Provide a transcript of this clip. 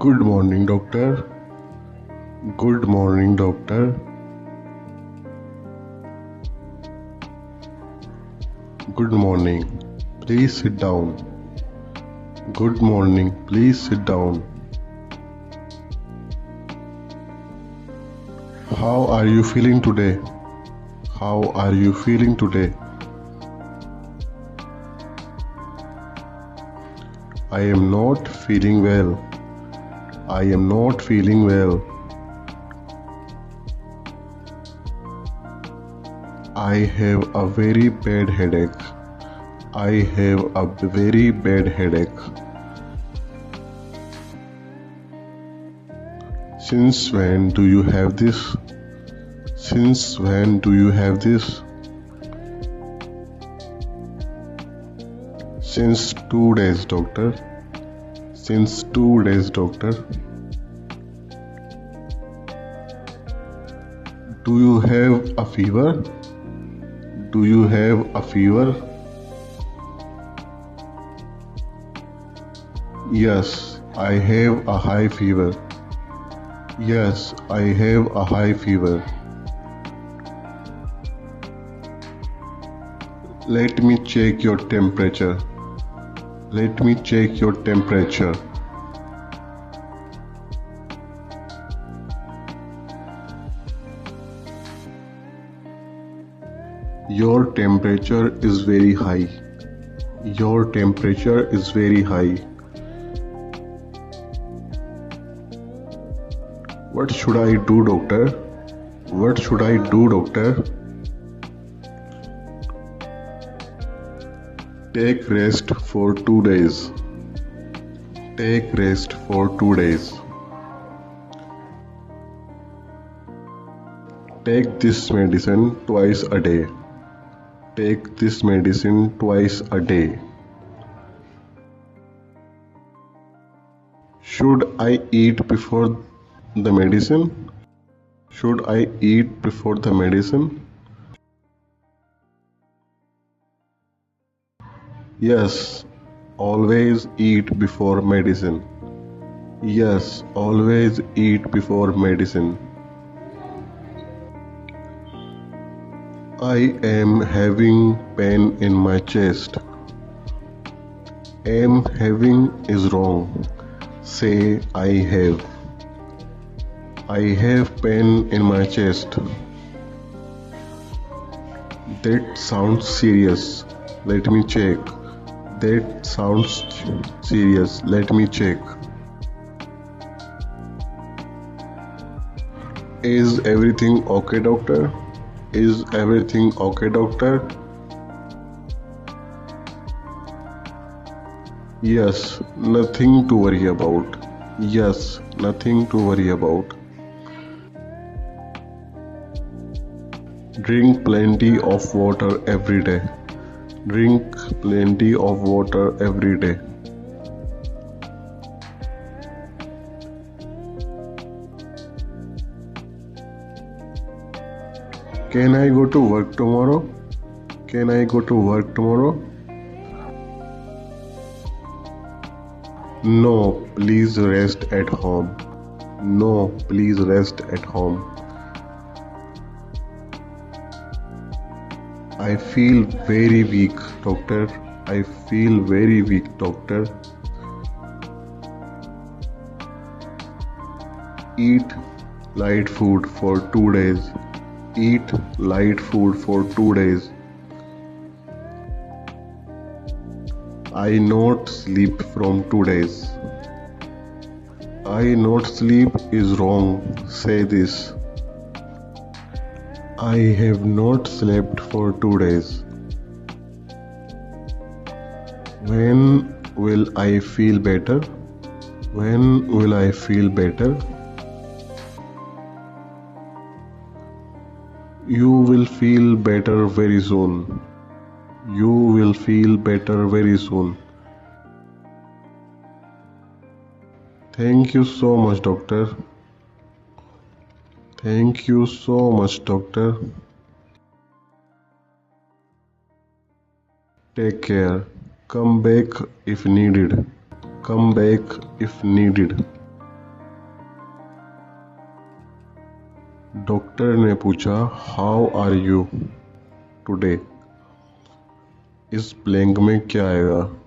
Good morning, doctor. Good morning, doctor. Good morning. Please sit down. Good morning. Please sit down. How are you feeling today? How are you feeling today? I am not feeling well. I am not feeling well. I have a very bad headache. I have a very bad headache. Since when do you have this? Since when do you have this? Since 2 days, doctor. Since 2 days, doctor. Do you have a fever? Do you have a fever? Yes, I have a high fever. Yes, I have a high fever. Let me check your temperature. Let me check your temperature. Your temperature is very high. Your temperature is very high. What should I do, doctor? What should I do, doctor? Take rest for 2 days. Take rest for 2 days. Take this medicine twice a day. Take this medicine twice a day. Should I eat before the medicine? Should I eat before the medicine? Yes, always eat before medicine. Yes, always eat before medicine. I am having pain in my chest. Am having is wrong. Say I have. I have pain in my chest. That sounds serious. Let me check. That sounds serious. Let me check. Is everything okay, doctor? Is everything okay, doctor? Yes, nothing to worry about. Yes, nothing to worry about. Drink plenty of water every day. Drink plenty of water every day. Can I go to work tomorrow? Can I go to work tomorrow? No, please rest at home. No, please rest at home. I feel very weak, doctor. I feel very weak, doctor. Eat light food for 2 days. Eat light food for 2 days. I not sleep from 2 days. I not sleep is wrong. Say this. I have not slept for 2 days. When will I feel better? When will I feel better? You will feel better very soon. You will feel better very soon. Thank you so much, doctor. Thank you so much, doctor. Take care. Come back if needed. Come back if needed. Doctor ने पूछा, how are you today? इस blank में क्या आएगा?